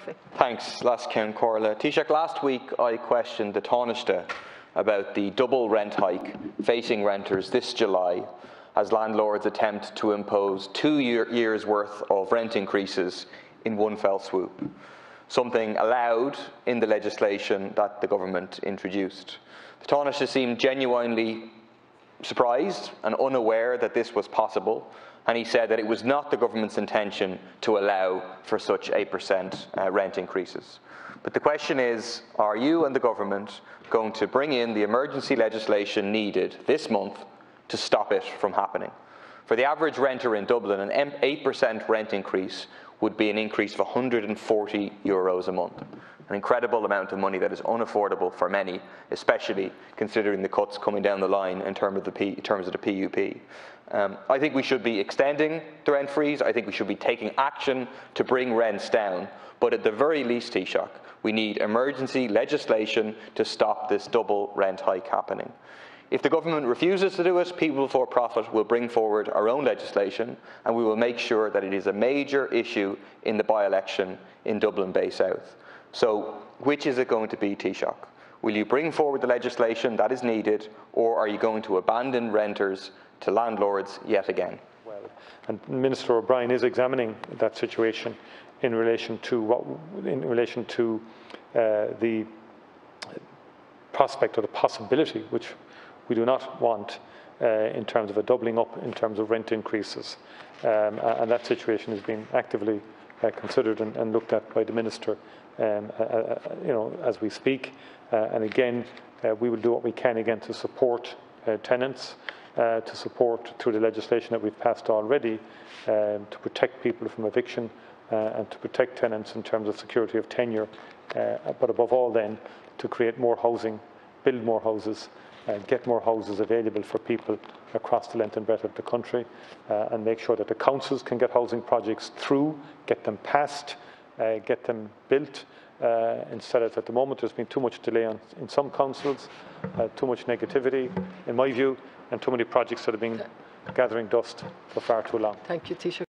shortly. Thanks, Lascian Corla. Taoiseach, last week I questioned the Taoiseach about the double rent hike facing renters this July as landlords attempt to impose 2 years' worth of rent increases in one fell swoop, something allowed in the legislation that the government introduced. The Taoiseach seemed genuinely surprised and unaware that this was possible, and he said that it was not the government's intention to allow for such 8% rent increases. But the question is, are you and the government going to bring in the emergency legislation needed this month to stop it from happening? For the average renter in Dublin, an 8% rent increase would be an increase of €140 a month. An incredible amount of money that is unaffordable for many, especially considering the cuts coming down the line in terms of the PUP. I think we should be extending the rent freeze. I think we should be taking action to bring rents down. But at the very least, Taoiseach, we need emergency legislation to stop this double rent hike happening. If the government refuses to do it, People Before Profit will bring forward our own legislation, and we will make sure that it is a major issue in the by-election in Dublin Bay South. So, which is it going to be, Taoiseach? Will you bring forward the legislation that is needed, or are you going to abandon renters to landlords yet again? Well, and Minister O'Brien is examining that situation in relation to the prospect or the possibility, which we do not want, in terms of a doubling up in terms of rent increases, and that situation is being actively considered and looked at by the Minister, as we speak. And again, we will do what we can again to support tenants, to support through the legislation that we've passed already, to protect people from eviction and to protect tenants in terms of security of tenure, but above all then to create more housing, build more houses, get more houses available for people across the length and breadth of the country, and make sure that the councils can get housing projects through, get them passed, get them built, instead of at the moment there's been too much delay in some councils, too much negativity in my view, and too many projects that have been gathering dust for far too long. Thank you, Taoiseach.